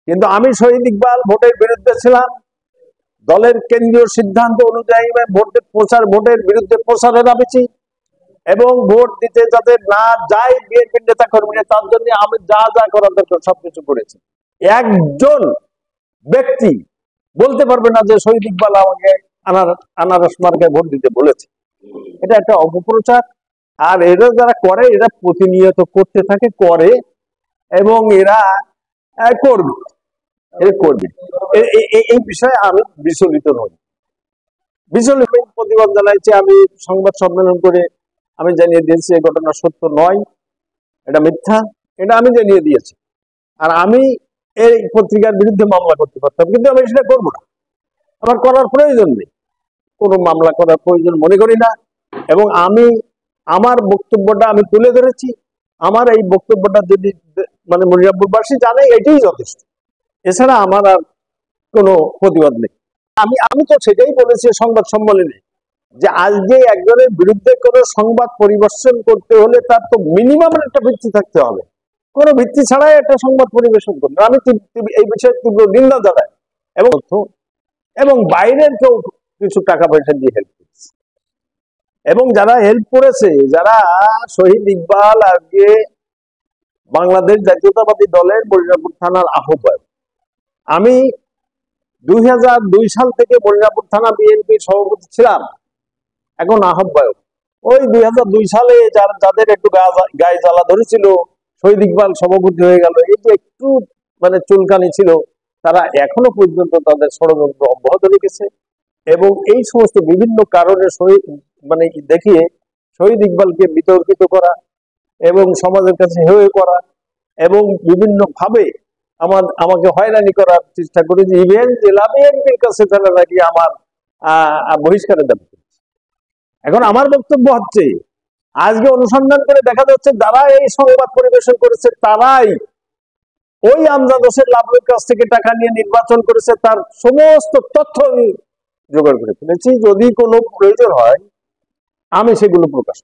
কিন্তু আমি শহীদ ইকবাল ভোটের বিরুদ্ধে ছিলাম। দলের কেন্দ্রীয় সিদ্ধান্ত অনুযায়ী ভোটের বিরুদ্ধে প্রচারে নামেছি এবং ভোট দিতে যাদের না যায় বিএনপির নেতা কর্মীরা, তার জন্য আমি যা যা করার দরকার সবকিছু করেছি। একজন ব্যক্তি বলতে পারবে না যে শহীদ ইকবাল আমাকে আনারস মার্কায় ভোট দিতে বলেছে। এটা একটা অপপ্রচার। আর এরা যারা করে, এরা প্রতিনিয়ত করতে থাকে, করে এবং এরা করবে, এই বিষয়ে আমি বিচলিত নই। প্রতিবাদ জানাইছি। আমি সংবাদ সম্মেলন করে আমি জানিয়ে দিয়েছি এই ঘটনা সত্য নয়, এটা মিথ্যা, এটা আমি জানিয়ে দিয়েছি। আর আমি এই পত্রিকার বিরুদ্ধে মামলা করতে পারতাম, কিন্তু আমি সেটা করবো না। আমার করার প্রয়োজন নেই, কোনো মামলা করার প্রয়োজন মনে করি না। এবং আমি আমার বক্তব্যটা আমি তুলে ধরেছি। আমার এই বক্তব্যটা যদি মানে মনিরামপুরবাসী জানে, এটাই যথেষ্ট। এছাড়া আমার আর কোনো প্রতিবাদ নেই। আমি তো সেটাই বলেছি সংবাদ সম্মেলনে, যে আজকে একজনের বিরুদ্ধে কোনো সংবাদ পরিবেশন করতে হলে তার তো মিনিমাম একটা ভিত্তি থাকতে হবে। কোনো ভিত্তি ছাড়াই একটা সংবাদ পরিবেশন করবে। আমি এই বিষয়ে তীব্র নিন্দা জানাই এবং বাইরের কেউ কিছু টাকা পয়সা দিয়ে হেল্প করেছে, এবং যারা হেল্প করেছে, যারা শহীদ ইকবাল আজকে বাংলাদেশ জাতীয়তাবাদী দলের মনিরামপুর থানার আহ্বায়ক। আমি 2002 সাল থেকে মনিরামপুর থানা বিএনপির সভাপতি ছিলাম, এখন আহ্বায়ক। ওই 2002 সালে যাদের একটু গায়ে জ্বালা ধরেছিল, শহীদ ইকবাল সভাপতি হয়ে গেল, এই যে একটু মানে চুলকানি ছিল, তারা এখনো পর্যন্ত তাদের ষড়যন্ত্র অব্যাহত রেখেছে এবং এই সমস্ত বিভিন্ন কারণে মানে দেখিয়ে শহীদ ইকবালকে বিতর্কিত করা এবং সমাজের কাছে হেয় করা এবং বিভিন্ন ভাবে আমাকে হয়রানি করার চেষ্টা করেছে। ইভেন জেলা বিএনপির কাছে তারা নাকি আমার বহিষ্কারের দাবি করেছে। এখন আমার বক্তব্য হচ্ছে, আজকে অনুসন্ধান করে দেখা যাচ্ছে যারা এই সংবাদ পরিবেশন করেছে তারাই ওই আমজাদ হোসেন লাভলুর কাছ থেকে টাকা নিয়ে নির্বাচন করেছে। তার সমস্ত তথ্য আমি জোগাড় করে ফেলেছি। যদি কোনো প্রয়োজন হয় আমি সেগুলো প্রকাশ